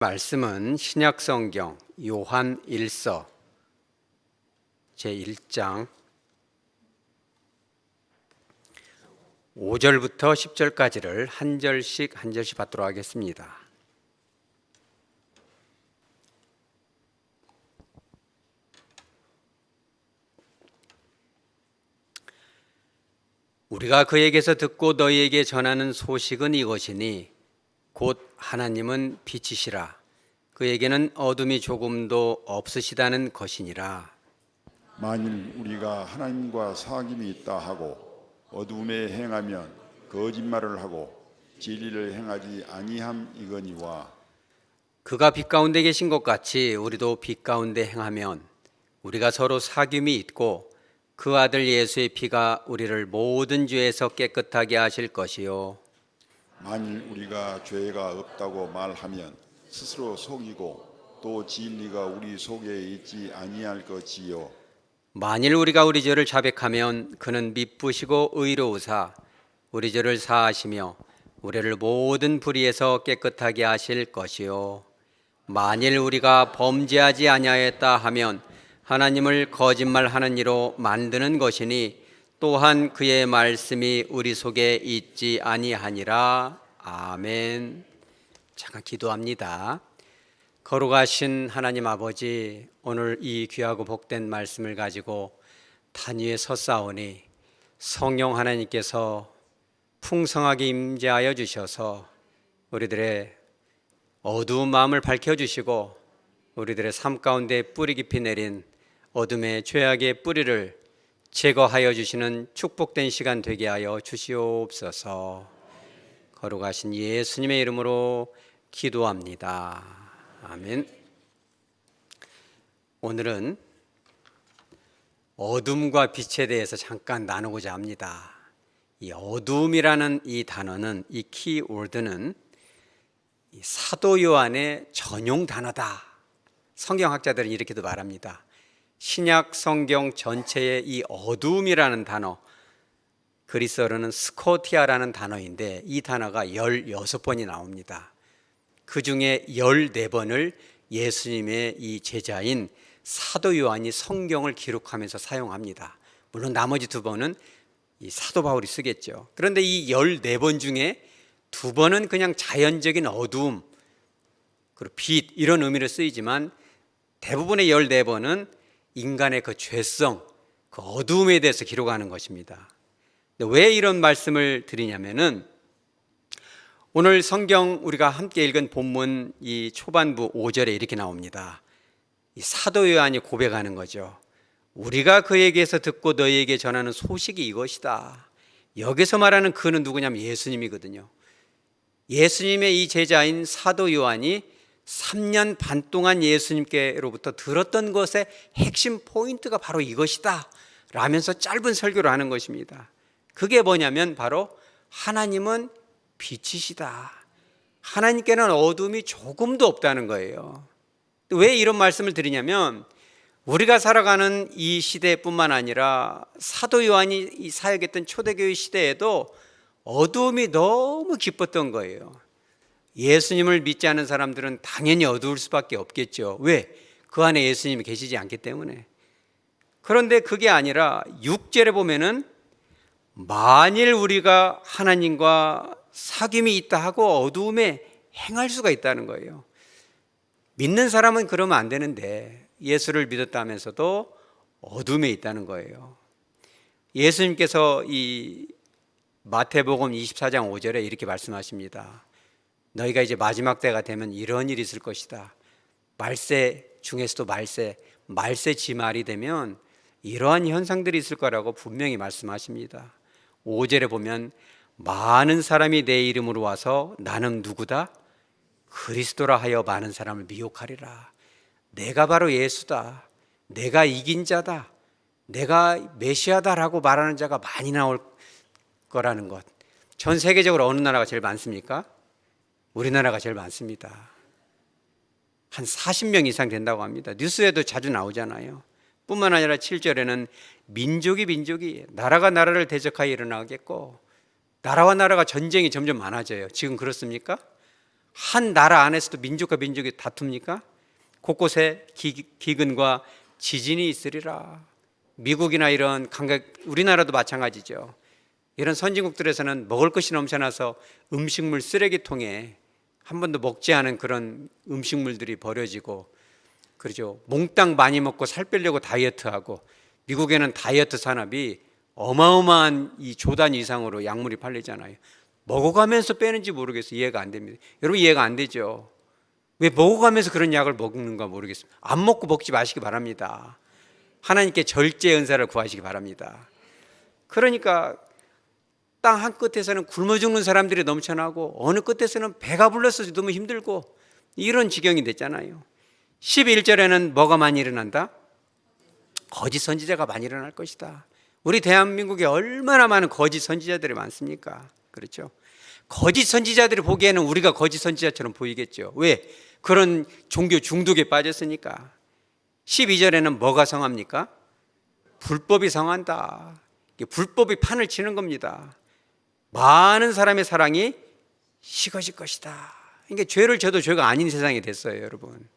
말씀은 신약성경 요한 1서 제1장 5절부터 10절까지를 한 절씩 받도록 하겠습니다. 우리가 그에게서 듣고 너희에게 전하는 소식은 이것이니 곧 하나님은 빛이시라 그에게는 어둠이 조금도 없으시다는 것이니라. 만일 우리가 하나님과 사귐이 있다 하고 어둠에 행하면 거짓말을 하고 진리를 행하지 아니함이거니와 그가 빛 가운데 계신 것 같이 우리도 빛 가운데 행하면 우리가 서로 사귐이 있고 그 아들 예수의 피가 우리를 모든 죄에서 깨끗하게 하실 것이요 만일 우리가 죄가 없다고 말하면 스스로 속이고 또 진리가 우리 속에 있지 아니할 것이요 만일 우리가 우리 죄를 자백하면 그는 미쁘시고 의로우사 우리 죄를 사하시며 우리를 모든 불의에서 깨끗하게 하실 것이요 만일 우리가 범죄하지 아니하였다 하면 하나님을 거짓말하는 이로 만드는 것이니 또한 그의 말씀이 우리 속에 있지 아니하니라. 아멘. 잠깐 기도합니다. 거룩하신 하나님 아버지, 오늘 이 귀하고 복된 말씀을 가지고 단 위에 섰사오니 성령 하나님께서 풍성하게 임재하여 주셔서 우리들의 어두운 마음을 밝혀주시고 우리들의 삶 가운데 뿌리 깊이 내린 어둠의 죄악의 뿌리를 제거하여 주시는 축복된 시간 되게 하여 주시옵소서. 거룩하신 예수님의 이름으로 기도합니다. 아멘. 오늘은 어둠과 빛에 대해서 잠깐 나누고자 합니다. 이 어둠이라는 이 단어는, 이 키워드는 사도 요한의 전용 단어다. 성경학자들은 이렇게도 말합니다. 신약 성경 전체의 이 어둠이라는 단어, 그리스어로는 스코티아라는 단어인데 이 단어가 16번이 나옵니다. 그 중에 14번을 예수님의 이 제자인 사도 요한이 성경을 기록하면서 사용합니다. 물론 나머지 2번은 이 사도 바울이 쓰겠죠. 그런데 이 14번 중에 2번은 그냥 자연적인 어두움, 그리고 빛 이런 의미로 쓰이지만 대부분의 14번은 인간의 그 죄성, 그 어두움에 대해서 기록하는 것입니다. 왜 이런 말씀을 드리냐면은 오늘 성경 우리가 함께 읽은 본문 이 초반부 5절에 이렇게 나옵니다. 이 사도 요한이 고백하는 거죠. 우리가 그에게서 듣고 너희에게 전하는 소식이 이것이다. 여기서 말하는 그는 누구냐면 예수님이거든요. 예수님의 이 제자인 사도 요한이 3년 반 동안 예수님께로부터 들었던 것의 핵심 포인트가 바로 이것이다 라면서 짧은 설교를 하는 것입니다. 그게 뭐냐면 바로 하나님은 빛이시다. 하나님께는 어둠이 조금도 없다는 거예요. 왜 이런 말씀을 드리냐면 우리가 살아가는 이 시대뿐만 아니라 사도 요한이 이 사역했던 초대교회 시대에도 어두움이 너무 깊었던 거예요. 예수님을 믿지 않은 사람들은 당연히 어두울 수밖에 없겠죠. 왜? 그 안에 예수님이 계시지 않기 때문에. 그런데 그게 아니라 6절에 보면은 만일 우리가 하나님과 사귐이 있다 하고 어두움에 행할 수가 있다는 거예요. 믿는 사람은 그러면 안 되는데 예수를 믿었다면서도 어둠에 있다는 거예요. 예수님께서 이 마태복음 24장 5절에 이렇게 말씀하십니다. 너희가 이제 마지막 때가 되면 이런 일이 있을 것이다. 말세 중에서도 말세 지말이 되면 이러한 현상들이 있을 거라고 분명히 말씀하십니다. 5절에 보면 많은 사람이 내 이름으로 와서 나는 누구다? 그리스도라 하여 많은 사람을 미혹하리라. 내가 바로 예수다. 내가 이긴 자다. 내가 메시아다라고 말하는 자가 많이 나올 거라는 것. 전 세계적으로 어느 나라가 제일 많습니까? 우리나라가 제일 많습니다. 한 40명 이상 된다고 합니다. 뉴스에도 자주 나오잖아요. 뿐만 아니라 7절에는 민족이 나라가 나라를 대적하여 일어나겠고 나라와 나라가 전쟁이 점점 많아져요. 지금 그렇습니까? 한 나라 안에서도 민족과 민족이 다툽니까? 곳곳에 기근과 지진이 있으리라. 미국이나 이런 우리나라도 마찬가지죠. 이런 선진국들에서는 먹을 것이 넘쳐나서 음식물 쓰레기통에 한 번도 먹지 않은 그런 음식물들이 버려지고, 그러죠. 몽땅 많이 먹고 살 빼려고 다이어트하고, 미국에는 다이어트 산업이 어마어마한 이 조단 이상으로 약물이 팔리잖아요. 먹어가면서 빼는지 모르겠어요. 이해가 안 됩니다. 여러분 이해가 안 되죠. 왜 먹어가면서 그런 약을 먹는가 모르겠습니다. 안 먹고 먹지 마시기 바랍니다. 하나님께 절제 은사를 구하시기 바랍니다. 그러니까 땅 한 끝에서는 굶어 죽는 사람들이 넘쳐나고 어느 끝에서는 배가 불러서 너무 힘들고 이런 지경이 됐잖아요. 11절에는 뭐가 많이 일어난다? 거짓 선지자가 많이 일어날 것이다. 우리 대한민국에 얼마나 많은 거짓 선지자들이 많습니까? 그렇죠? 거짓 선지자들이 보기에는 우리가 거짓 선지자처럼 보이겠죠. 왜? 그런 종교 중독에 빠졌으니까. 12절에는 뭐가 성합니까? 불법이 성한다. 불법이 판을 치는 겁니다. 많은 사람의 사랑이 식어질 것이다. 그러니까 죄를 져도 죄가 아닌 세상이 됐어요, 여러분.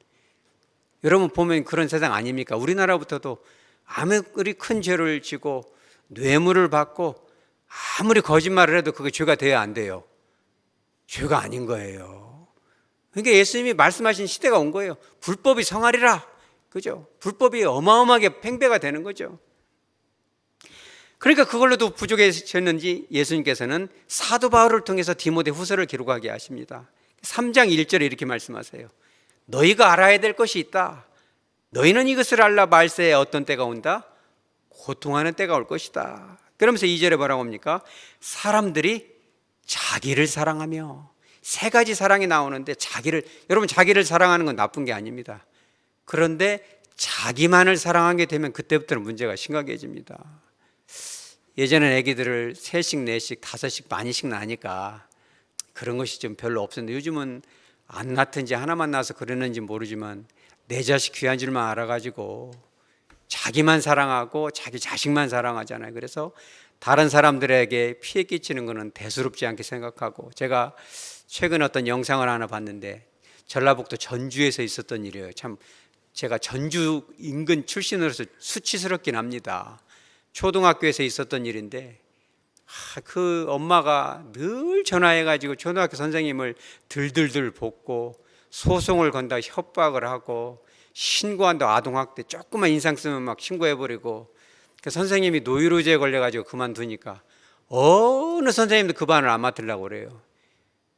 여러분 보면 그런 세상 아닙니까? 우리나라부터도 아무리 큰 죄를 지고 뇌물을 받고 아무리 거짓말을 해도 그게 죄가 돼야 안 돼요. 죄가 아닌 거예요. 그러니까 예수님이 말씀하신 시대가 온 거예요. 불법이 성하리라. 그죠? 불법이 어마어마하게 팽배가 되는 거죠. 그러니까 그걸로도 부족해졌는지 예수님께서는 사도 바울을 통해서 디모데 후서를 기록하게 하십니다. 3장 1절에 이렇게 말씀하세요. 너희가 알아야 될 것이 있다. 너희는 이것을 알라. 말세에 어떤 때가 온다? 고통하는 때가 올 것이다. 그러면서 2절에 뭐라고 합니까? 사람들이 자기를 사랑하며, 세 가지 사랑이 나오는데 여러분 자기를 사랑하는 건 나쁜 게 아닙니다. 그런데 자기만을 사랑하게 되면 그때부터는 문제가 심각해집니다. 예전엔 아기들을 3씩, 4씩, 5씩 많이씩 나니까 그런 것이 좀 별로 없었는데 요즘은 안 낳든지 하나만 낳아서 그러는지 모르지만 내 자식 귀한 줄만 알아가지고 자기만 사랑하고 자기 자식만 사랑하잖아요. 그래서 다른 사람들에게 피해 끼치는 것은 대수롭지 않게 생각하고, 제가 최근 어떤 영상을 하나 봤는데 전라북도 전주에서 있었던 일이에요. 참 제가 전주 인근 출신으로서 수치스럽긴 합니다. 초등학교에서 있었던 일인데 그 엄마가 늘 전화해가지고 초등학교 선생님을 들들들 볶고 소송을 건다 협박을 하고 신고한다 아동학대 조금만 인상 쓰면 막 신고해버리고, 그 선생님이 노이로제에 걸려가지고 그만두니까 어느 선생님도 그 반을 안 맡으려고 그래요.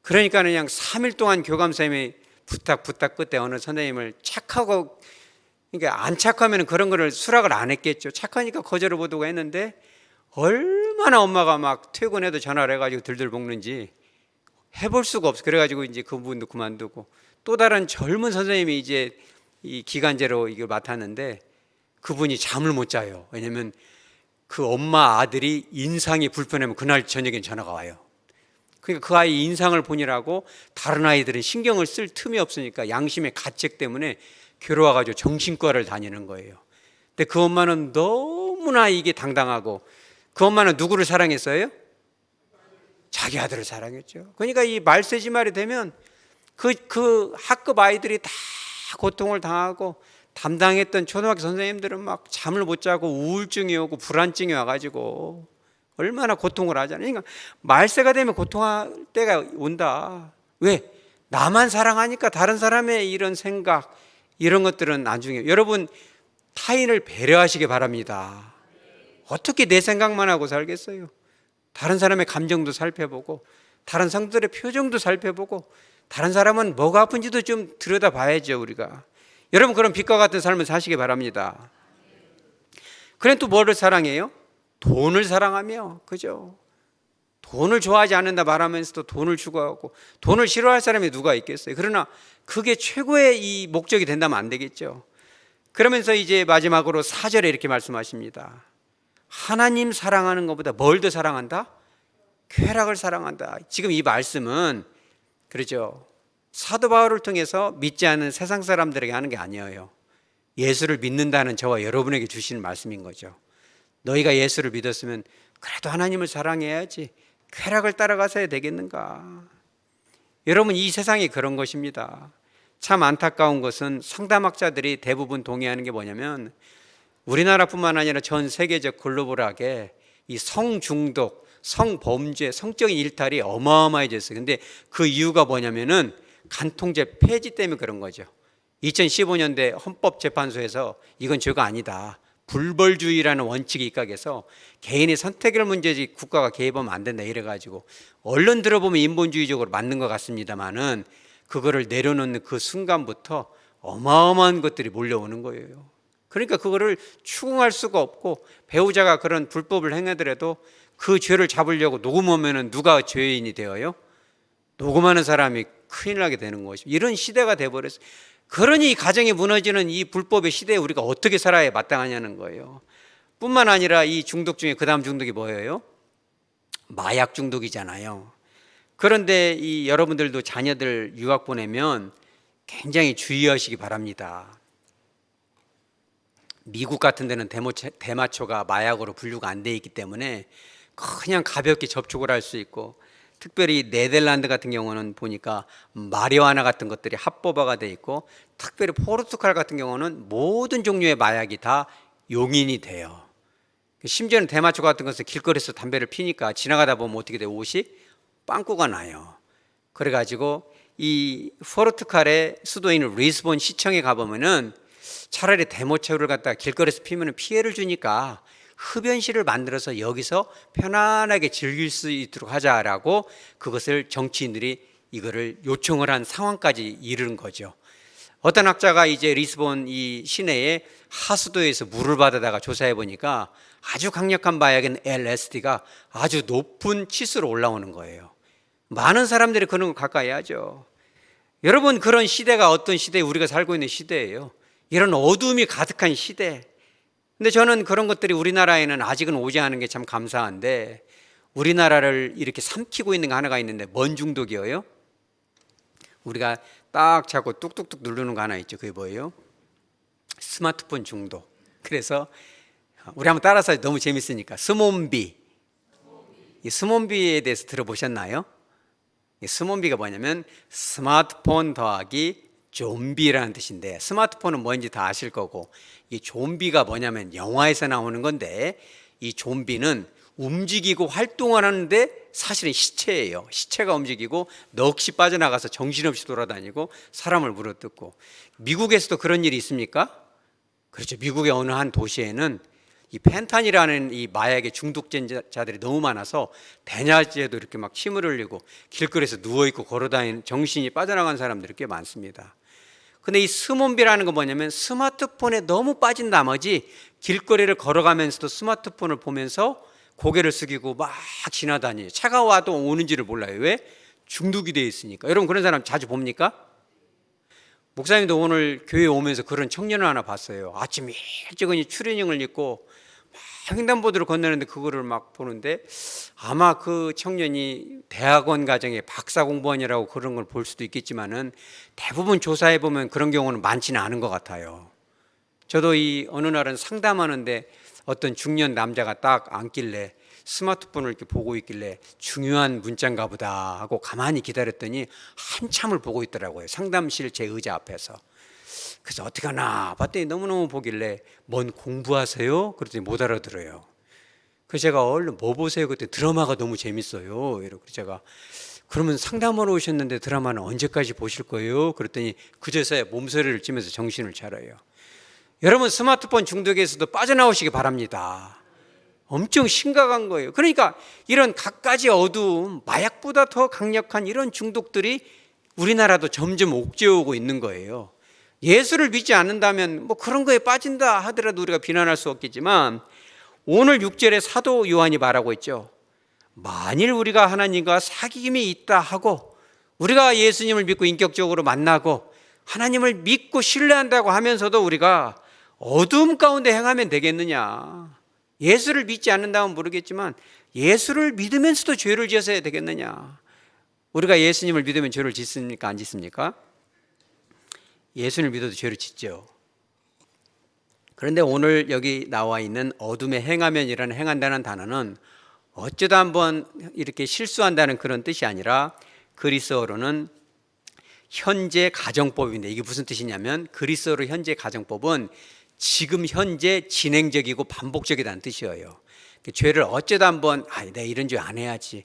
그러니까 그냥 3일 동안 교감선생님이 부탁 끝에 어느 선생님을 착하고, 그러니까 안 착하면 그런 거를 수락을 안 했겠죠. 착하니까 거절을 못하고 했는데 얼마나 엄마가 막 퇴근해도 전화를 해가지고 들들 볶는지 해볼 수가 없어. 그래가지고 이제 그분도 그만두고 또 다른 젊은 선생님이 이제 이 기간제로 이걸 맡았는데 그분이 잠을 못 자요. 왜냐면 그 엄마 아들이 인상이 불편하면 그날 저녁엔 전화가 와요. 그러니까 그 아이 인상을 보느라고 다른 아이들은 신경을 쓸 틈이 없으니까 양심의 가책 때문에 괴로워가지고 정신과를 다니는 거예요. 근데 그 엄마는 너무나 이게 당당하고, 그 엄마는 누구를 사랑했어요? 자기 아들을 사랑했죠. 그러니까 이 말세지 말이 되면 그 학급 아이들이 다 고통을 당하고, 담당했던 초등학교 선생님들은 막 잠을 못 자고 우울증이 오고 불안증이 와가지고 얼마나 고통을 하잖아요. 그러니까 말세가 되면 고통할 때가 온다. 왜? 나만 사랑하니까 다른 사람의 이런 생각, 이런 것들은 나중에. 여러분 타인을 배려하시기 바랍니다. 어떻게 내 생각만 하고 살겠어요? 다른 사람의 감정도 살펴보고 다른 성도들의 표정도 살펴보고 다른 사람은 뭐가 아픈지도 좀 들여다봐야죠. 우리가. 여러분 그런 빛과 같은 삶을 사시기 바랍니다. 그래 또 뭐를 사랑해요? 돈을 사랑하며, 그죠? 돈을 좋아하지 않는다 말하면서도 돈을 추구하고, 돈을 싫어할 사람이 누가 있겠어요? 그러나 그게 최고의 이 목적이 된다면 안 되겠죠. 그러면서 이제 마지막으로 4절에 이렇게 말씀하십니다. 하나님 사랑하는 것보다 뭘 더 사랑한다? 쾌락을 사랑한다. 지금 이 말씀은 그렇죠, 사도 바울을 통해서 믿지 않는 세상 사람들에게 하는 게 아니에요. 예수를 믿는다는 저와 여러분에게 주시는 말씀인 거죠. 너희가 예수를 믿었으면 그래도 하나님을 사랑해야지 쾌락을 따라가서야 되겠는가? 여러분, 이 세상이 그런 것입니다. 참 안타까운 것은 상담학자들이 대부분 동의하는 게 뭐냐면 우리나라뿐만 아니라 전 세계적 글로벌하게 이 성중독, 성범죄, 성적인 일탈이 어마어마해졌어요. 근데 그 이유가 뭐냐면은 간통죄 폐지 때문에 그런 거죠. 2015년대 헌법재판소에서 이건 죄가 아니다, 불벌주의라는 원칙이 입각해서 개인의 선택의 문제지 국가가 개입하면 안 된다 이래가지고, 얼른 들어보면 인본주의적으로 맞는 것 같습니다만은 그거를 내려놓는 그 순간부터 어마어마한 것들이 몰려오는 거예요. 그러니까 그거를 추궁할 수가 없고, 배우자가 그런 불법을 행하더라도 그 죄를 잡으려고 녹음하면은 누가 죄인이 되어요? 녹음하는 사람이 큰일 나게 되는 것이죠. 이런 시대가 돼버렸어요. 그러니 이 가정이 무너지는 이 불법의 시대에 우리가 어떻게 살아야 마땅하냐는 거예요. 뿐만 아니라 이 중독 중에 그 다음 중독이 뭐예요? 마약 중독이잖아요. 그런데 이 여러분들도 자녀들 유학 보내면 굉장히 주의하시기 바랍니다. 미국 같은 데는 대마초가 마약으로 분류가 안 돼 있기 때문에 그냥 가볍게 접촉을 할 수 있고, 특별히 네덜란드 같은 경우는 보니까 마리화나 같은 것들이 합법화가 돼 있고, 특별히 포르투갈 같은 경우는 모든 종류의 마약이 다 용인이 돼요. 심지어는 대마초 같은 것을 길거리에서 담배를 피니까 지나가다 보면 어떻게 돼요? 옷이 빵꾸가 나요. 그래가지고 이 포르투갈의 수도인 리스본 시청에 가보면은 차라리 대마초를 갖다가 길거리에서 피면 피해를 주니까 흡연실을 만들어서 여기서 편안하게 즐길 수 있도록 하자라고 그것을 정치인들이 이거를 요청을 한 상황까지 이르는 거죠. 어떤 학자가 이제 리스본 이 시내의 하수도에서 물을 받아다가 조사해 보니까 아주 강력한 마약인 LSD가 아주 높은 치수로 올라오는 거예요. 많은 사람들이 그런 걸 가까이 하죠. 여러분, 그런 시대가 어떤 시대에 우리가 살고 있는 시대예요. 이런 어둠이 가득한 시대. 근데 저는 그런 것들이 우리나라에는 아직은 오지 않은 게 참 감사한데, 우리나라를 이렇게 삼키고 있는 거 하나가 있는데 뭔 중독이에요? 우리가 딱 잡고 뚝뚝뚝 누르는 거 하나 있죠. 그게 뭐예요? 스마트폰 중독. 그래서 우리 한번 따라서 너무 재밌으니까 스몬비. 이 스몬비에 대해서 들어보셨나요? 이 스몬비가 뭐냐면 스마트폰 더하기 좀비라는 뜻인데, 스마트폰은 뭔지 다 아실 거고, 이 좀비가 뭐냐면 영화에서 나오는 건데, 이 좀비는 움직이고 활동을 하는데 사실은 시체예요. 시체가 움직이고 넋이 빠져나가서 정신없이 돌아다니고 사람을 물어뜯고. 미국에서도 그런 일이 있습니까? 그렇죠. 미국의 어느 한 도시에는 이 펜탄이라는 이 마약의 중독자들이 너무 많아서 대낮에도 이렇게 막 침을 흘리고 길거리에서 누워있고 걸어다니는, 정신이 빠져나간 사람들이 꽤 많습니다. 근데 이 스몬비라는 건 뭐냐면 스마트폰에 너무 빠진 나머지 길거리를 걸어가면서도 스마트폰을 보면서 고개를 숙이고 막 지나다니죠. 차가 와도 오는지를 몰라요. 왜? 중독이 되어 있으니까. 여러분, 그런 사람 자주 봅니까? 목사님도 오늘 교회 오면서 그런 청년을 하나 봤어요. 아침 일찍이 추리닝을 입고 막 횡단보도를 건너는데 그거를 막 보는데, 아마 그 청년이 대학원 과정에 박사 공부원이라고 그런 걸 볼 수도 있겠지만은 대부분 조사해 보면 그런 경우는 많지는 않은 것 같아요. 저도 이 어느 날은 상담하는데 어떤 중년 남자가 딱 앉길래 스마트폰을 이렇게 보고 있길래 중요한 문자인가 보다 하고 가만히 기다렸더니 한참을 보고 있더라고요. 상담실 제 의자 앞에서. 그래서 어떻게 하나 봤더니 너무너무 보길래 뭔 공부하세요? 그랬더니 못 알아들어요. 그래서 제가 얼른 뭐 보세요? 그때 드라마가 너무 재밌어요. 이러고 제가 그러면 상담하러 오셨는데 드라마는 언제까지 보실 거예요? 그랬더니 그제서야 몸서리를 찌면서 정신을 차려요. 여러분, 스마트폰 중독에서도 빠져나오시기 바랍니다. 엄청 심각한 거예요. 그러니까 이런 갖가지 어두움, 마약보다 더 강력한 이런 중독들이 우리나라도 점점 옥죄어오고 있는 거예요. 예수를 믿지 않는다면 뭐 그런 거에 빠진다 하더라도 우리가 비난할 수 없겠지만, 오늘 6절에 사도 요한이 말하고 있죠. 만일 우리가 하나님과 사귐이 있다 하고 우리가 예수님을 믿고 인격적으로 만나고 하나님을 믿고 신뢰한다고 하면서도 우리가 어둠 가운데 행하면 되겠느냐? 예수를 믿지 않는다면 모르겠지만 예수를 믿으면서도 죄를 지어서야 되겠느냐? 우리가 예수님을 믿으면 죄를 짓습니까? 안 짓습니까? 예수를 믿어도 죄를 짓죠. 그런데 오늘 여기 나와 있는 어둠에 행하면이라는 행한다는 단어는 어쩌다 한번 이렇게 실수한다는 그런 뜻이 아니라 그리스어로는 현재 가정법인데, 이게 무슨 뜻이냐면 그리스어로 현재 가정법은 지금 현재 진행적이고 반복적이라는 뜻이에요. 죄를 어쩌다 한번 내가 이런 죄 안 해야지,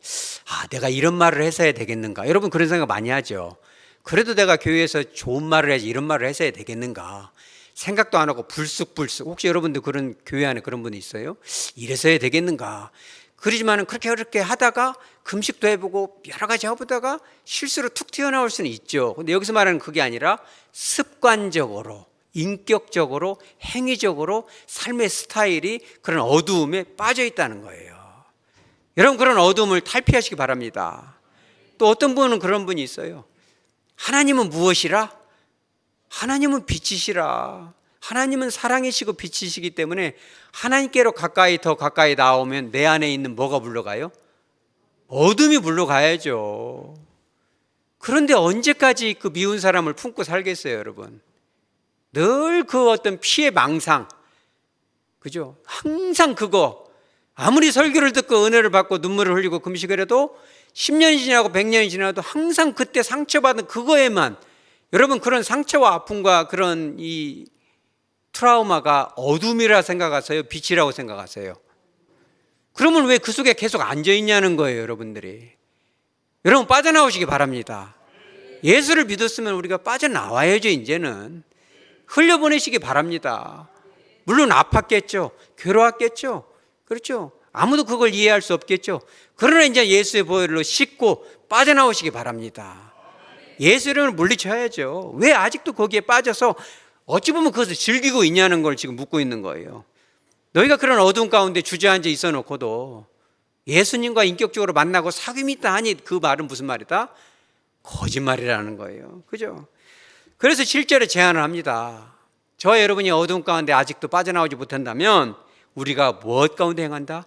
내가 이런 말을 해서야 되겠는가. 여러분 그런 생각 많이 하죠. 그래도 내가 교회에서 좋은 말을 해야지 이런 말을 해서야 되겠는가 생각도 안 하고 불쑥불쑥. 혹시 여러분들 그런 교회 안에 그런 분이 있어요? 이래서야 되겠는가. 그러지만은 그렇게 하다가 금식도 해보고 여러 가지 해보다가 실수로 툭 튀어나올 수는 있죠. 근데 여기서 말하는 그게 아니라 습관적으로, 인격적으로, 행위적으로 삶의 스타일이 그런 어두움에 빠져 있다는 거예요. 여러분 그런 어두움을 탈피하시기 바랍니다. 또 어떤 분은 그런 분이 있어요. 하나님은 무엇이라? 하나님은 빛이시라. 하나님은 사랑이시고 빛이시기 때문에 하나님께로 더 가까이 나오면 내 안에 있는 뭐가 물러가요? 어둠이 물러가야죠. 그런데 언제까지 그 미운 사람을 품고 살겠어요, 여러분? 늘 그 어떤 피해 망상, 그죠? 항상 그거, 아무리 설교를 듣고 은혜를 받고 눈물을 흘리고 금식을 해도 10년이 지나고 100년이 지나도 항상 그때 상처받은 그거에만, 여러분 그런 상처와 아픔과 그런 이 트라우마가 어둠이라 생각하세요? 빛이라고 생각하세요? 그러면 왜 그 속에 계속 앉아 있냐는 거예요, 여러분들이. 여러분 빠져나오시기 바랍니다. 예수를 믿었으면 우리가 빠져나와야죠. 이제는 흘려보내시기 바랍니다. 물론 아팠겠죠, 괴로웠겠죠, 그렇죠? 아무도 그걸 이해할 수 없겠죠. 그러나 이제 예수의 보혈로 씻고 빠져나오시기 바랍니다. 예수 이름을 물리쳐야죠. 왜 아직도 거기에 빠져서 어찌 보면 그것을 즐기고 있냐는 걸 지금 묻고 있는 거예요. 너희가 그런 어두운 가운데 주저앉아 있어 놓고도 예수님과 인격적으로 만나고 사귐이 있다 하니 그 말은 무슨 말이다? 거짓말이라는 거예요. 그죠? 그래서 실제로 제안을 합니다. 저와 여러분이 어두운 가운데 아직도 빠져나오지 못한다면 우리가 무엇 가운데 행한다?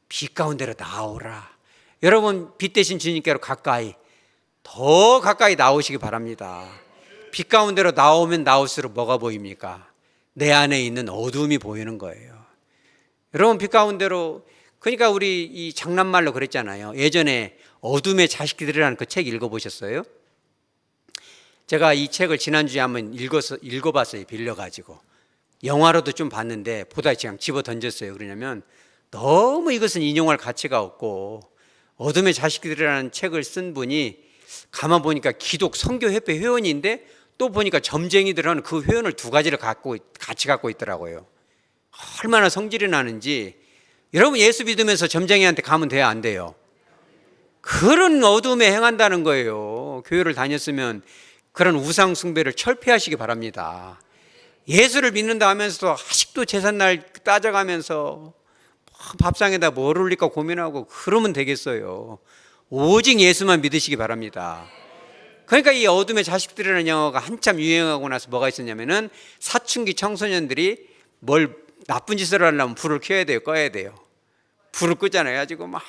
빛 가운데로 나오라. 여러분 빛 대신 주님께로 더 가까이 나오시기 바랍니다. 빛 가운데로 나오면 나올수록 뭐가 보입니까? 내 안에 있는 어두움이 보이는 거예요. 여러분 빛 가운데로, 그러니까 우리 이 장난말로 그랬잖아요. 예전에 어둠의 자식들이라는 그 책 읽어보셨어요? 제가 이 책을 지난주에 한번 읽어봤어요. 빌려가지고 영화로도 좀 봤는데 보다 그냥 집어 던졌어요. 그러냐면 너무 이것은 인용할 가치가 없고, 어둠의 자식들이라는 책을 쓴 분이 가만 보니까 기독 선교협회 회원인데 또 보니까 점쟁이들은 그 회원을 두 가지를 같이 갖고 있더라고요. 얼마나 성질이 나는지. 여러분 예수 믿으면서 점쟁이한테 가면 돼요, 안 돼요? 그런 어둠에 행한다는 거예요. 교회를 다녔으면 그런 우상 숭배를 철폐하시기 바랍니다. 예수를 믿는다 하면서도 아직도 제삿날 따져가면서 밥상에다 뭘 올릴까 고민하고 그러면 되겠어요. 오직 예수만 믿으시기 바랍니다. 그러니까 이 어둠의 자식들이라는 영화가 한참 유행하고 나서 뭐가 있었냐면은 사춘기 청소년들이 뭘 나쁜 짓을 하려면 불을 켜야 돼요, 꺼야 돼요? 불을 끄잖아요. 가지고 막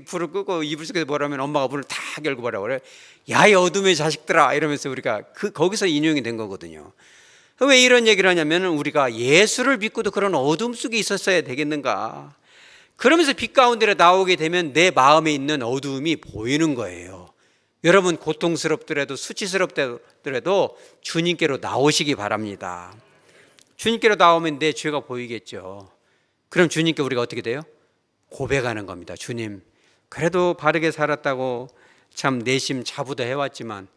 불을 끄고 이불 속에서 뭐라면 엄마가 불을 다 결고 뭐라고 그래요? 야, 이 어둠의 자식들아, 이러면서 우리가 거기서 인용이 된 거거든요. 왜 이런 얘기를 하냐면 우리가 예수를 믿고도 그런 어둠 속에 있었어야 되겠는가. 그러면서 빛 가운데로 나오게 되면 내 마음에 있는 어두움이 보이는 거예요. 여러분 고통스럽더라도 수치스럽더라도 주님께로 나오시기 바랍니다. 주님께로 나오면 내 죄가 보이겠죠. 그럼 주님께 우리가 어떻게 돼요? 고백하는 겁니다. 주님, 그래도 바르게 살았다고 참 내심 자부도 해왔지만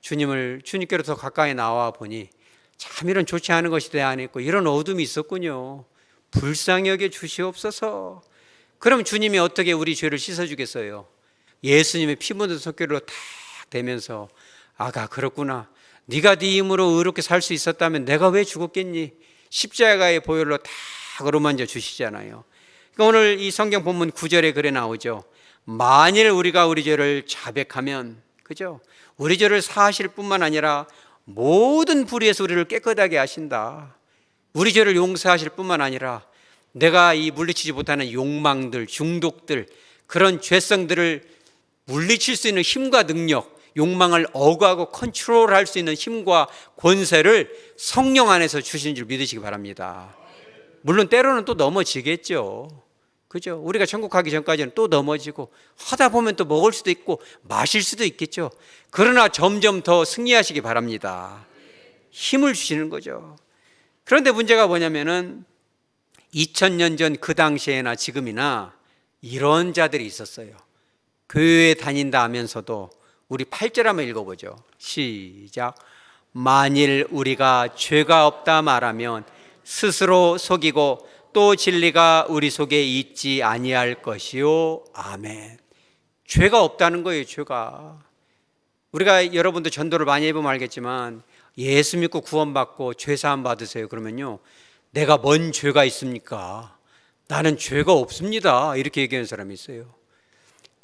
주님께로 더 가까이 나와 보니 참 이런 좋지 않은 것이 내 안에 있고 이런 어둠이 있었군요. 불쌍히 여겨 주시옵소서. 그럼 주님이 어떻게 우리 죄를 씻어주겠어요? 예수님의 피 묻은 손길로 탁 대면서 아가 그렇구나, 네가 네 힘으로 의롭게 살 수 있었다면 내가 왜 죽었겠니? 십자가의 보혈로 탁 어루만져 주시잖아요. 그러니까 오늘 이 성경 본문 9절에 그래 나오죠. 만일 우리가 우리 죄를 자백하면, 그죠? 우리 죄를 사하실 뿐만 아니라 모든 불의에서 우리를 깨끗하게 하신다. 우리 죄를 용서하실 뿐만 아니라 내가 이 물리치지 못하는 욕망들, 중독들, 그런 죄성들을 물리칠 수 있는 힘과 능력, 욕망을 억구하고 컨트롤할 수 있는 힘과 권세를 성령 안에서 주신 줄 믿으시기 바랍니다. 물론 때로는 또 넘어지겠죠. 그죠? 우리가 천국 가기 전까지는 또 넘어지고 하다 보면 또 먹을 수도 있고 마실 수도 있겠죠. 그러나 점점 더 승리하시기 바랍니다. 힘을 주시는 거죠. 그런데 문제가 뭐냐면은 2000년 전 그 당시에나 지금이나 이런 자들이 있었어요. 교회에 다닌다 하면서도 우리 8절 한번 읽어보죠. 시작. 만일 우리가 죄가 없다 말하면 스스로 속이고 또 진리가 우리 속에 있지 아니할 것이요. 아멘. 죄가 없다는 거예요. 죄가. 우리가 여러분도 전도를 많이 해보면 알겠지만 예수 믿고 구원받고 죄사함 받으세요 그러면요, 내가 뭔 죄가 있습니까? 나는 죄가 없습니다. 이렇게 얘기하는 사람이 있어요.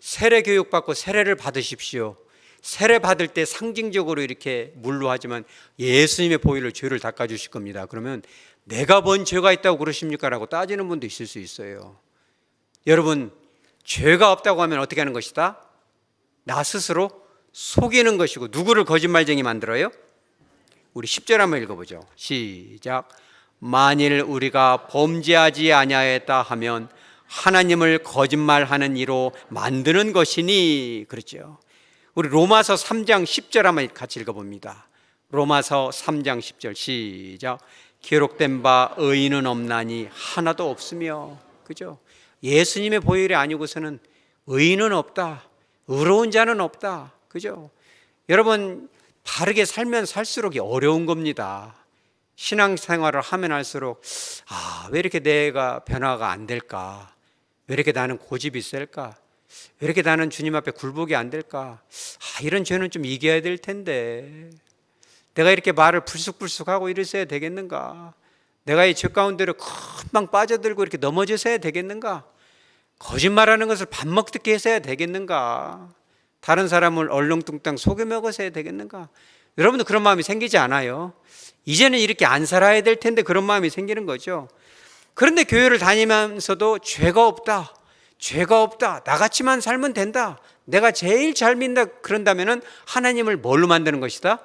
세례 교육 받고 세례를 받으십시오. 세례 받을 때 상징적으로 이렇게 물로 하지만 예수님의 보혈로 죄를 닦아주실 겁니다. 그러면 내가 뭔 죄가 있다고 그러십니까? 라고 따지는 분도 있을 수 있어요. 여러분, 죄가 없다고 하면 어떻게 하는 것이다? 나 스스로 속이는 것이고. 누구를 거짓말쟁이 만들어요? 우리 10절 한번 읽어보죠. 시작. 만일 우리가 범죄하지 아니하였다 하면 하나님을 거짓말하는 이로 만드는 것이니. 그렇죠. 우리 로마서 3장 10절 한번 같이 읽어봅니다. 로마서 3장 10절 시작. 기록된 바 의인은 없나니 하나도 없으며. 그죠? 예수님의 보혈이 아니고서는 의인은 없다. 의로운 자는 없다. 그죠? 여러분, 바르게 살면 살수록 어려운 겁니다. 신앙생활을 하면 할수록 왜 이렇게 내가 변화가 안 될까? 왜 이렇게 나는 고집이 셀까? 왜 이렇게 나는 주님 앞에 굴복이 안 될까? 이런 죄는 좀 이겨야 될 텐데 내가 이렇게 말을 불쑥불쑥하고 이랬어야 되겠는가? 내가 이 죄 가운데로 금방 빠져들고 이렇게 넘어져서야 되겠는가? 거짓말하는 것을 밥 먹듯이 해서야 되겠는가? 다른 사람을 얼렁뚱땅 속여 먹어서야 되겠는가? 여러분도 그런 마음이 생기지 않아요? 이제는 이렇게 안 살아야 될 텐데 그런 마음이 생기는 거죠. 그런데 교회를 다니면서도 죄가 없다, 죄가 없다, 나같이만 살면 된다, 내가 제일 잘 믿는다 그런다면 하나님을 뭘로 만드는 것이다?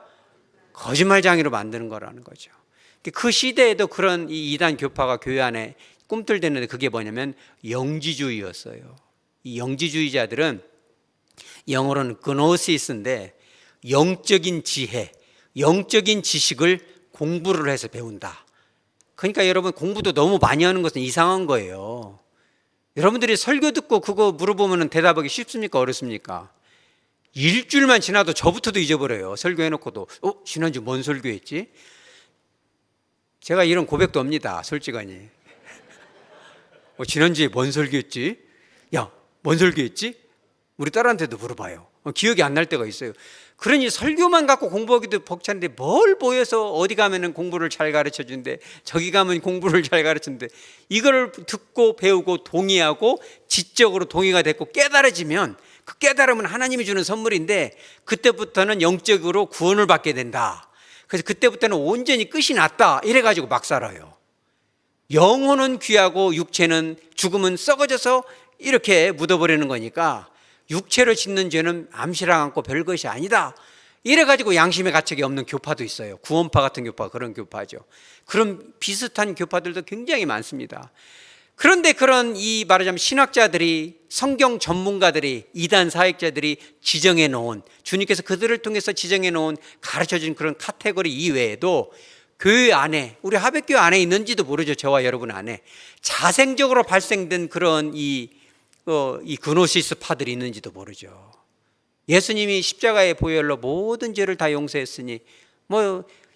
거짓말장애로 만드는 거라는 거죠. 그 시대에도 그런 이 이단 교파가 교회 안에 꿈틀대는데 그게 뭐냐면 영지주의였어요. 이 영지주의자들은 영어로는 gnosis,인데 영적인 지혜, 영적인 지식을 공부를 해서 배운다. 그러니까 여러분, 공부도 너무 많이 하는 것은 이상한 거예요. 여러분들이 설교 듣고 그거 물어보면 대답하기 쉽습니까? 어렵습니까? 일주일만 지나도 저부터도 잊어버려요. 설교해놓고도 지난주 뭔 설교했지? 제가 이런 고백도 합니다. 솔직하니. 지난주에 뭔 설교했지? 야, 뭔 설교했지? 우리 딸한테도 물어봐요. 기억이 안 날 때가 있어요. 그러니 설교만 갖고 공부하기도 벅찬데 뭘 보여서 어디 가면 공부를 잘 가르쳐준대, 저기 가면 공부를 잘 가르쳐준대. 이걸 듣고 배우고 동의하고 지적으로 동의가 됐고 깨달아지면 그 깨달음은 하나님이 주는 선물인데 그때부터는 영적으로 구원을 받게 된다. 그래서 그때부터는 온전히 끝이 났다 이래가지고 막 살아요. 영혼은 귀하고 육체는, 죽음은 썩어져서 이렇게 묻어버리는 거니까 육체로 짓는 죄는 암시랑 않고 별것이 아니다 이래가지고 양심의 가책이 없는 교파도 있어요. 구원파 같은 교파, 그런 교파죠. 그런 비슷한 교파들도 굉장히 많습니다. 그런데 그런 이 말하자면 신학자들이, 성경 전문가들이, 이단 사역자들이 지정해 놓은, 주님께서 그들을 통해서 지정해 놓은 가르쳐준 그런 카테고리 이외에도 교회 안에, 우리 하백교회 안에 있는지도 모르죠. 저와 여러분 안에 자생적으로 발생된 그런 이 그노시스 파들이 있는지도 모르죠. 예수님이 십자가의 보혈로 모든 죄를 다 용서했으니,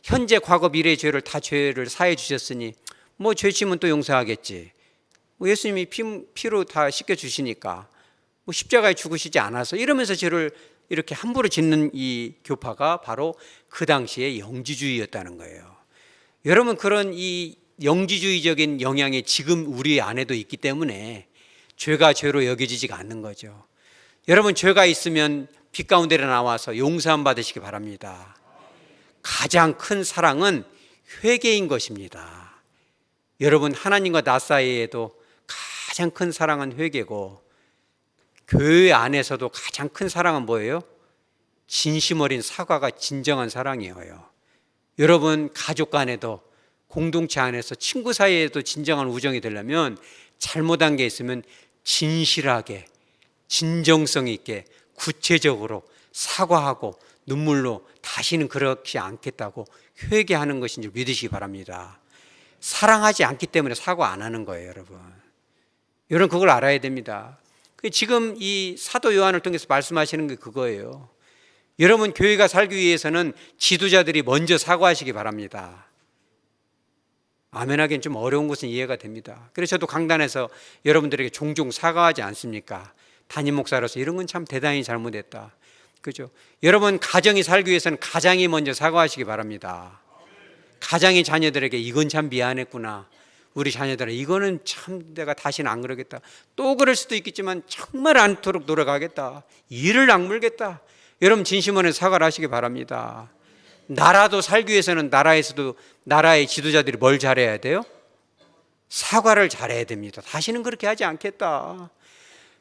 현재 과거 미래의 죄를 다 죄를 사해 주셨으니 죄 지면 또 용서하겠지. 예수님이 피로 다 씻겨 주시니까 십자가에 죽으시지 않아서, 이러면서 죄를 이렇게 함부로 짓는 이 교파가 바로 그 당시에 영지주의였다는 거예요. 여러분, 그런 이 영지주의적인 영향이 지금 우리 안에도 있기 때문에 죄가 죄로 여겨지지가 않는 거죠. 여러분, 죄가 있으면 빛 가운데로 나와서 용서함 받으시기 바랍니다. 가장 큰 사랑은 회개인 것입니다. 여러분, 하나님과 나 사이에도 가장 큰 사랑은 회개고, 교회 안에서도 가장 큰 사랑은 뭐예요? 진심 어린 사과가 진정한 사랑이에요. 여러분, 가족 간에도, 공동체 안에서, 친구 사이에도 진정한 우정이 되려면 잘못한 게 있으면 진실하게, 진정성 있게, 구체적으로 사과하고 눈물로 다시는 그렇지 않겠다고 회개하는 것인 줄 믿으시기 바랍니다. 사랑하지 않기 때문에 사과 안 하는 거예요, 여러분. 여러분 그걸 알아야 됩니다. 지금 이 사도 요한을 통해서 말씀하시는 게 그거예요. 여러분 교회가 살기 위해서는 지도자들이 먼저 사과하시기 바랍니다. 아멘하기는 좀 어려운 것은 이해가 됩니다. 그래서 저도 강단에서 여러분들에게 종종 사과하지 않습니까? 담임 목사로서 이런 건 참 대단히 잘못했다. 그죠? 여러분 가정이 살기 위해서는 가장이 먼저 사과하시기 바랍니다. 가장이 자녀들에게 이건 참 미안했구나. 우리 자녀들은 이거는 참 내가 다시는 안 그러겠다. 또 그럴 수도 있겠지만 정말 않도록 노력하겠다. 이를 악물겠다. 여러분 진심으로 사과를 하시기 바랍니다. 나라도 살기 위해서는 나라에서도 나라의 지도자들이 뭘 잘해야 돼요? 사과를 잘해야 됩니다. 다시는 그렇게 하지 않겠다.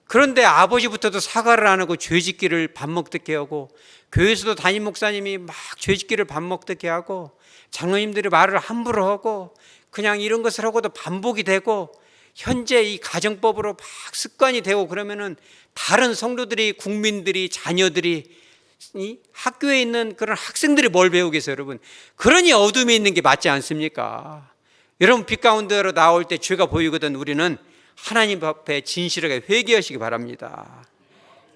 그런데 아버지부터도 사과를 안 하고 죄짓기를 밥 먹듯게 하고, 교회에서도 담임 목사님이 막 죄짓기를 밥 먹듯게 하고, 장로님들이 말을 함부로 하고, 그냥 이런 것을 하고도 반복이 되고, 현재 이 가정법으로 막 습관이 되고, 그러면은 다른 성도들이, 국민들이, 자녀들이, 이 학교에 있는 그런 학생들이 뭘 배우겠어요, 여러분? 그러니 어둠이 있는 게 맞지 않습니까? 여러분 빛 가운데로 나올 때 죄가 보이거든 우리는 하나님 앞에 진실하게 회개하시기 바랍니다.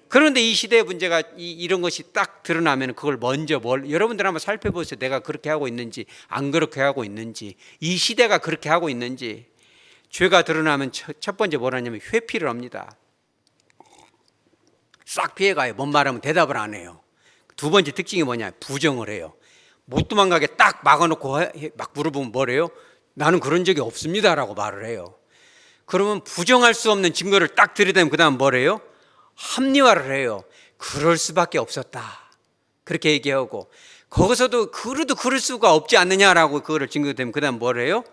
그런데 이 시대의 문제가 이런 것이 딱 드러나면 그걸 먼저 여러분들 한번 살펴보세요. 내가 그렇게 하고 있는지 안 그렇게 하고 있는지, 이 시대가 그렇게 하고 있는지. 죄가 드러나면 첫 번째 뭐라냐면 회피를 합니다. 싹 피해가요. 뭔 말하면 대답을 안 해요. 두 번째 특징이 뭐냐? 부정을 해요. 못 도망가게 딱 막아놓고 막 물어보면 뭐래요? 나는 그런 적이 없습니다라고 말을 해요. 그러면 부정할 수 없는 증거를 딱 들이대면 그 다음 뭐래요? 합리화를 해요. 그럴 수밖에 없었다. 그렇게 얘기하고, 거기서도 그래도 그럴 수가 없지 않느냐라고 그거를 증거되면 그 다음 뭐래요?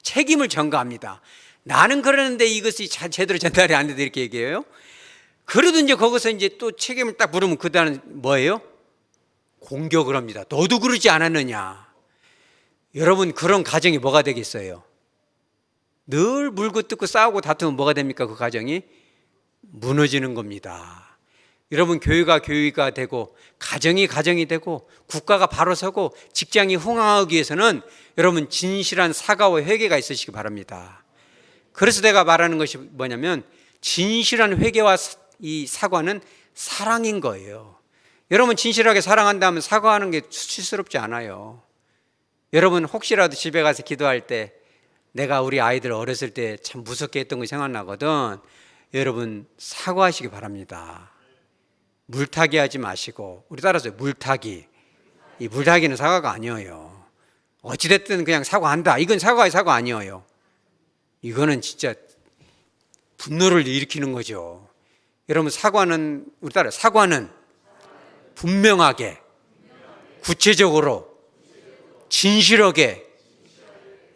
책임을 전가합니다. 나는 그러는데 이것이 제대로 전달이 안 돼도 이렇게 얘기해요. 그래도 이제 거기서 이제 또 책임을 딱 물으면 그 다음 뭐예요? 공격을 합니다. 너도 그러지 않았느냐. 여러분 그런 가정이 뭐가 되겠어요? 늘 물고 뜯고 싸우고 다투면 뭐가 됩니까? 그 가정이 무너지는 겁니다. 여러분 교회가 교회가 되고 가정이 가정이 되고 국가가 바로 서고 직장이 흥황하기 위해서는 여러분 진실한 사과와 회개가 있으시기 바랍니다. 그래서 내가 말하는 것이 뭐냐면 진실한 회개와 이 사과는 사랑인 거예요. 여러분 진실하게 사랑한다면 사과하는 게 수치스럽지 않아요. 여러분 혹시라도 집에 가서 기도할 때 내가 우리 아이들 어렸을 때 참 무섭게 했던 거 생각나거든. 여러분 사과하시기 바랍니다. 물타기 하지 마시고, 우리 따라서 물타기. 이 물타기는 사과가 아니에요. 어찌됐든 그냥 사과한다. 이건 사과의 사과 아니에요. 이거는 진짜 분노를 일으키는 거죠. 여러분 사과는, 우리 따라 사과는 분명하게, 구체적으로, 진실하게.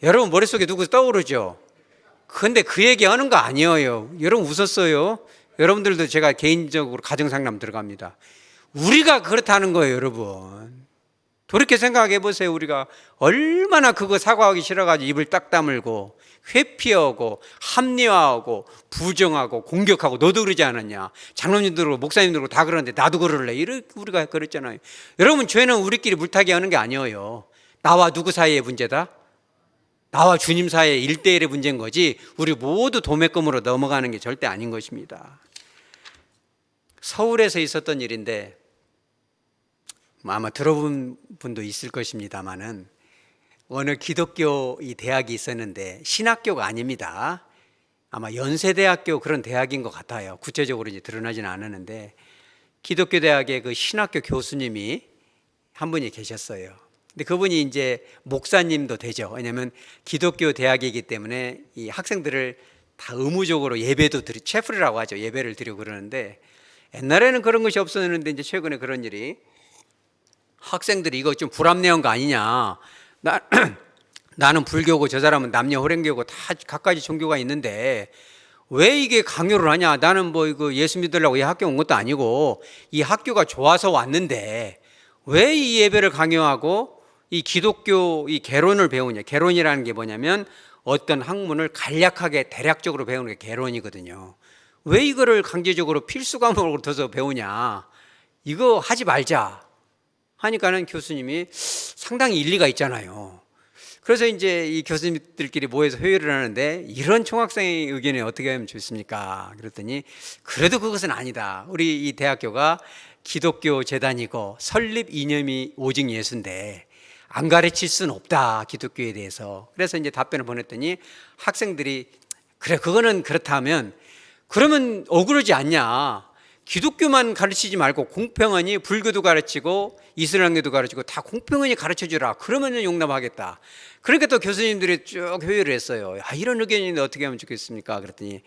여러분 머릿속에 누구 떠오르죠? 근데 그 얘기하는 거 아니에요. 여러분 웃었어요. 여러분들도 제가 개인적으로 가정상담 들어갑니다. 우리가 그렇다는 거예요, 여러분. 돌이켜 생각해 보세요. 우리가 얼마나 그거 사과하기 싫어가지고 입을 딱 다물고 회피하고 합리화하고 부정하고 공격하고 너도 그러지 않았냐. 장로님들 그러고 목사님들 그러고 다 그러는데 나도 그럴래. 이렇게 우리가 그랬잖아요. 여러분 죄는 우리끼리 물타기 하는 게 아니에요. 나와 누구 사이의 문제다? 나와 주님 사이의 1대1의 문제인 거지 우리 모두 도매금으로 넘어가는 게 절대 아닌 것입니다. 서울에서 있었던 일인데 아마 들어본 분도 있을 것입니다만은 어느 기독교 이 대학이 있었는데 신학교가 아닙니다. 아마 연세대학교 그런 대학인 것 같아요. 구체적으로 이제 드러나지는 않았는데 기독교 대학의 그 신학교 교수님이 한 분이 계셨어요. 근데 그분이 이제 목사님도 되죠. 왜냐하면 기독교 대학이기 때문에 이 학생들을 다 의무적으로 예배도 체플이라고 하죠. 예배를 드리고 그러는데 옛날에는 그런 것이 없었는데 이제 최근에 그런 일이 학생들이 이거 좀 불합리한 거 아니냐. 나는 불교고 저 사람은 남녀 호랭교고 다 각가지 종교가 있는데 왜 이게 강요를 하냐. 나는 뭐 이거 예수 믿으려고 이 학교 온 것도 아니고 이 학교가 좋아서 왔는데 왜 이 예배를 강요하고 이 기독교 이 개론을 배우냐. 개론이라는 게 뭐냐면 어떤 학문을 간략하게 대략적으로 배우는 게 개론이거든요. 왜 이거를 강제적으로 필수 과목으로 둬서 배우냐, 이거 하지 말자 하니까는 교수님이 상당히 일리가 있잖아요. 그래서 이제 이 교수님들끼리 모여서 회의를 하는데, 이런 총학생의 의견에 어떻게 하면 좋습니까? 그랬더니 그래도 그것은 아니다. 우리 이 대학교가 기독교 재단이고 설립 이념이 오직 예수인데 안 가르칠 수는 없다, 기독교에 대해서. 그래서 이제 답변을 보냈더니 학생들이 그래, 그거는 그렇다면 그러면 억울하지 않냐, 기독교만 가르치지 말고 공평하니 불교도 가르치고 이슬람교도 가르치고 다 공평하니 가르쳐주라, 그러면 용납하겠다. 그러니까 또 교수님들이 쭉 회의를 했어요. 야, 이런 의견인데 어떻게 하면 좋겠습니까? 그랬더니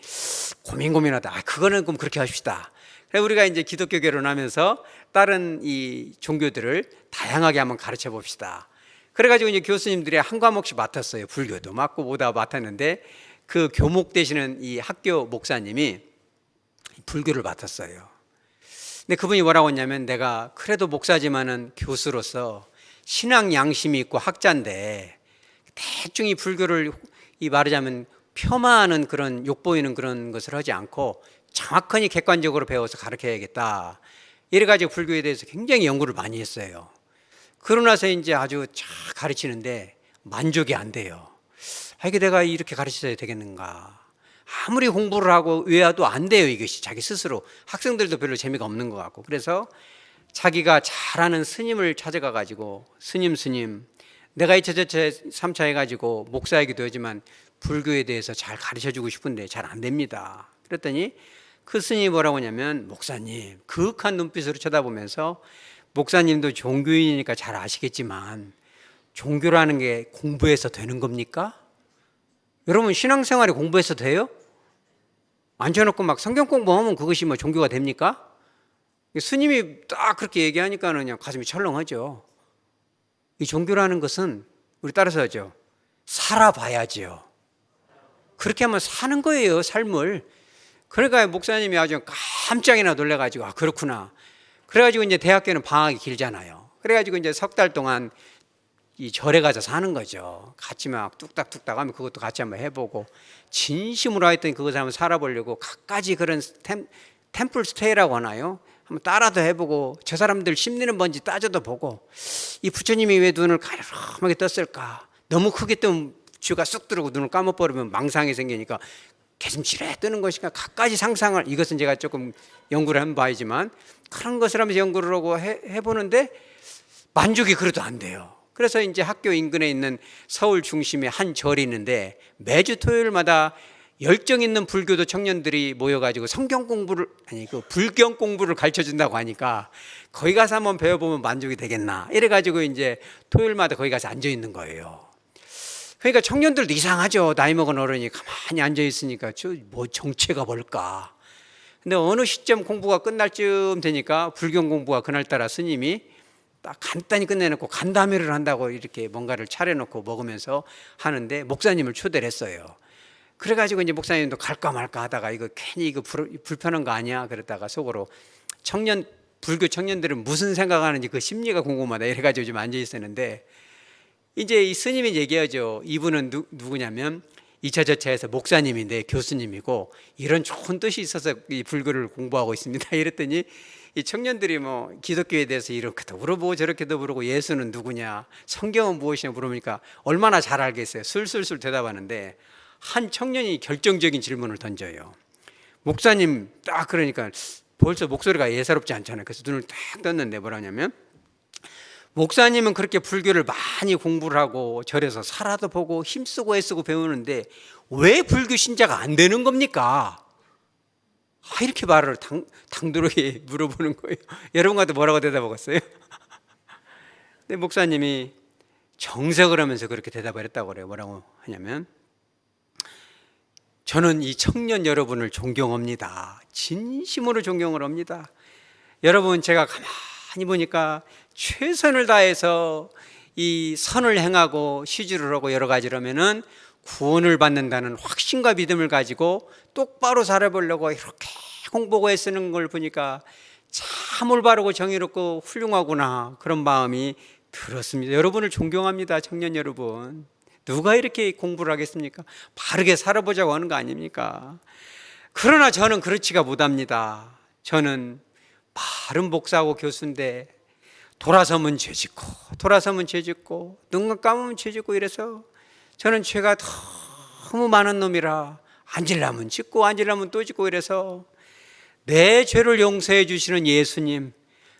고민하다, 그거는 그럼 그렇게 합시다. 그래서 우리가 이제 기독교 결혼하면서 다른 이 종교들을 다양하게 한번 가르쳐 봅시다. 그래가지고 이제 교수님들이 한 과목씩 맡았어요. 불교도 맡고 뭐다 맡았는데, 그 교목 되시는 이 학교 목사님이 불교를 맡았어요. 근데 그분이 뭐라고 했냐면, 내가 그래도 목사지만은 교수로서 신앙 양심이 있고 학자인데 대충 이 불교를 이 말하자면 폄하하는 그런 욕보이는 그런 것을 하지 않고 정확하니 객관적으로 배워서 가르쳐야겠다. 이래가지고 불교에 대해서 굉장히 연구를 많이 했어요. 그러고 나서 이제 아주 잘 가르치는데 만족이 안 돼요. 이게 내가 이렇게 가르쳐야 되겠는가. 아무리 공부를 하고 외워도 안 돼요, 이것이. 자기 스스로. 학생들도 별로 재미가 없는 것 같고. 그래서 자기가 잘하는 스님을 찾아가 가지고, 스님, 내가 2차, 3차 해가지고 목사이기도 하지만 불교에 대해서 잘 가르쳐주고 싶은데 잘 안 됩니다. 그랬더니 그 스님이 뭐라고 하냐면, 목사님, 그윽한 눈빛으로 쳐다보면서, 목사님도 종교인이니까 잘 아시겠지만 종교라는 게 공부해서 되는 겁니까? 여러분, 신앙생활이 공부해서 돼요? 앉혀놓고 막 성경 공부하면 그것이 뭐 종교가 됩니까? 스님이 딱 그렇게 얘기하니까는 그냥 가슴이 철렁하죠. 이 종교라는 것은 우리 따라서 하죠. 살아봐야지요. 그렇게 하면 사는 거예요, 삶을. 그러니까 목사님이 아주 깜짝이나 놀래가지고, 아, 그렇구나. 그래가지고 이제 대학교는 방학이 길잖아요. 그래가지고 이제 석 달 동안 이 절에 가서 사는 거죠. 같이 막 뚝딱뚝딱 하면 그것도 같이 한번 해보고, 진심으로 하여튼 그것을 한번 살아보려고 갖가지 그런 템플 스테이라고 하나요? 한번 따라도 해보고, 저 사람들 심리는 뭔지 따져도 보고, 이 부처님이 왜 눈을 가르르하게 떴을까? 너무 크게 뜨면 쥐가 쑥 들어오고 눈을 감아버리면 망상이 생기니까 개슴치레 뜨는 것인가, 갖가지 상상을, 이것은 제가 조금 연구를 한 바이지만 그런 것을 하면서 연구를 하고 해보는데 만족이 그래도 안 돼요. 그래서 이제 학교 인근에 있는 서울 중심에 한 절이 있는데, 매주 토요일마다 열정 있는 불교도 청년들이 모여가지고 성경 공부를, 아니 그 불경 공부를 가르쳐 준다고 하니까 거기 가서 한번 배워보면 만족이 되겠나, 이래가지고 이제 토요일마다 거기 가서 앉아 있는 거예요. 그러니까 청년들도 이상하죠. 나이 먹은 어른이 가만히 앉아 있으니까 저 뭐 정체가 뭘까. 근데 어느 시점 공부가 끝날 쯤 되니까 불경 공부가 그날따라 스님이 딱 간단히 끝내놓고 간담회를 한다고 이렇게 뭔가를 차려놓고 먹으면서 하는데, 목사님을 초대를 했어요. 그래가지고 이제 목사님도 갈까 말까 하다가, 이거 괜히 이거 불편한 거 아니야? 그랬다가 속으로, 불교 청년들은 무슨 생각하는지 그 심리가 궁금하다 이래가지고 좀 앉아 있었는데, 이제 이 스님이 얘기하죠. 이분은 누구냐면 2차 저차에서 목사님인데 교수님이고, 이런 좋은 뜻이 있어서 이 불교를 공부하고 있습니다. 이랬더니 이 청년들이 뭐 기독교에 대해서 이렇게도 물어보고 저렇게도 물어보고, 예수는 누구냐, 성경은 무엇이냐 물어보니까 얼마나 잘 알겠어요. 술술술 대답하는데, 한 청년이 결정적인 질문을 던져요. 목사님 딱 그러니까 벌써 목소리가 예사롭지 않잖아요. 그래서 눈을 딱 떴는데 뭐라냐면, 목사님은 그렇게 불교를 많이 공부를 하고 절에서 살아도 보고 힘쓰고 애쓰고 배우는데 왜 불교 신자가 안 되는 겁니까? 이렇게 말을 당돌하게 물어보는 거예요. 여러분한테 뭐라고 대답하겠어요? 근데 목사님이 정색을 하면서 그렇게 대답을 했다고 그래요. 뭐라고 하냐면, 저는 이 청년 여러분을 존경합니다. 진심으로 존경을 합니다. 여러분, 제가 가만히 보니까 최선을 다해서 이 선을 행하고 시주를 하고 여러 가지를 하면은 구원을 받는다는 확신과 믿음을 가지고 똑바로 살아보려고 이렇게 공부하고 애쓰는 걸 보니까 참 올바르고 정의롭고 훌륭하구나, 그런 마음이 들었습니다. 여러분을 존경합니다. 청년 여러분, 누가 이렇게 공부를 하겠습니까? 바르게 살아보자고 하는 거 아닙니까? 그러나 저는 그렇지가 못합니다. 저는 바른 목사하고 교수인데 돌아서면 죄 짓고 돌아서면 죄 짓고 눈 감으면 죄 짓고 이래서 저는 죄가 너무 많은 놈이라 앉으려면 짓고 앉으려면 또 짓고 이래서 내 죄를 용서해 주시는 예수님,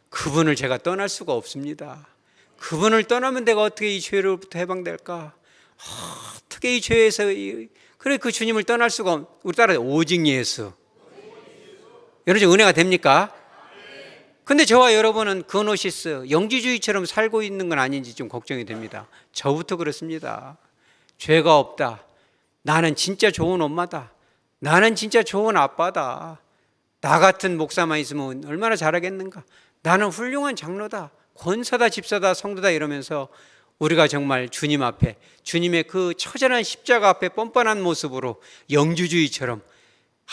그분을 제가 떠날 수가 없습니다. 그분을 떠나면 내가 어떻게 이 죄로부터 해방될까? 어떻게 이 죄에서 그래 그 주님을 떠날 수가 우리 따라 오직 예수. 여러분 좀 은혜가 됩니까? 근데 저와 여러분은 그노시스 영지주의처럼 살고 있는 건 아닌지 좀 걱정이 됩니다. 저부터 그렇습니다. 죄가 없다. 나는 진짜 좋은 엄마다. 나는 진짜 좋은 아빠다. 나 같은 목사만 있으면 얼마나 잘하겠는가. 나는 훌륭한 장로다. 권사다, 집사다, 성도다 이러면서 우리가 정말 주님 앞에 주님의 그 처절한 십자가 앞에 뻔뻔한 모습으로 영주주의처럼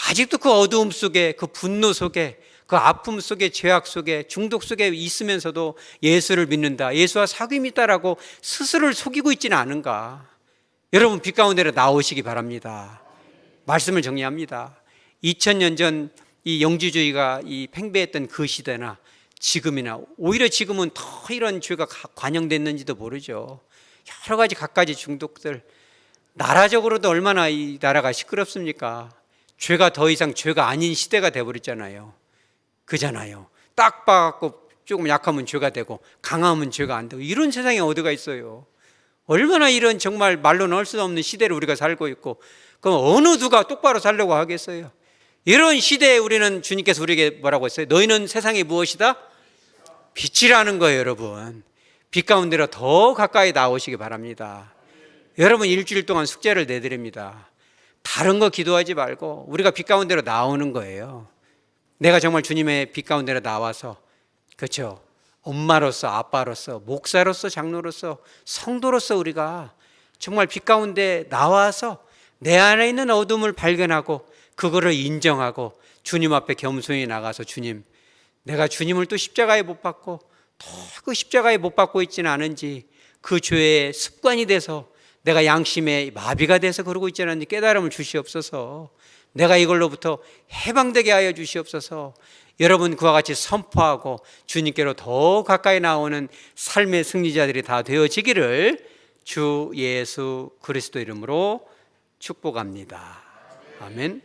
아직도 그 어두움 속에 그 분노 속에 그 아픔 속에 죄악 속에 중독 속에 있으면서도 예수를 믿는다, 예수와 사귐이 있다라고 스스로를 속이고 있지는 않은가. 여러분 빛 가운데로 나오시기 바랍니다. 말씀을 정리합니다. 2000년 전 이 영지주의가 이 팽배했던 그 시대나 지금이나 오히려 지금은 더 이런 죄가 관영됐는지도 모르죠. 여러 가지 갖가지 중독들, 나라적으로도 얼마나 이 나라가 시끄럽습니까? 죄가 더 이상 죄가 아닌 시대가 돼버렸잖아요. 그잖아요. 딱 봐갖고 조금 약하면 죄가 되고 강하면 죄가 안 되고 이런 세상에 어디가 있어요. 얼마나 이런 정말 말로 넣을 수 없는 시대를 우리가 살고 있고, 그럼 어느 누가 똑바로 살려고 하겠어요? 이런 시대에 우리는 주님께서 우리에게 뭐라고 했어요? 너희는 세상에 무엇이다? 빛이라는 거예요. 여러분 빛 가운데로 더 가까이 나오시기 바랍니다. 여러분 일주일 동안 숙제를 내드립니다. 다른 거 기도하지 말고 우리가 빛 가운데로 나오는 거예요. 내가 정말 주님의 빛 가운데로 나와서, 그렇죠, 엄마로서 아빠로서 목사로서 장로로서 성도로서 우리가 정말 빛 가운데 나와서 내 안에 있는 어둠을 발견하고 그거를 인정하고 주님 앞에 겸손히 나가서 주님, 내가 주님을 또 십자가에 못 박고 또 그 십자가에 못 박고 있지는 않은지 그 죄의 습관이 돼서 내가 양심의 마비가 돼서 그러고 있지 않은지 깨달음을 주시옵소서. 내가 이걸로부터 해방되게 하여 주시옵소서. 여러분 그와 같이 선포하고 주님께로 더 가까이 나오는 삶의 승리자들이 다 되어지기를 주 예수 그리스도 이름으로 축복합니다. 아멘.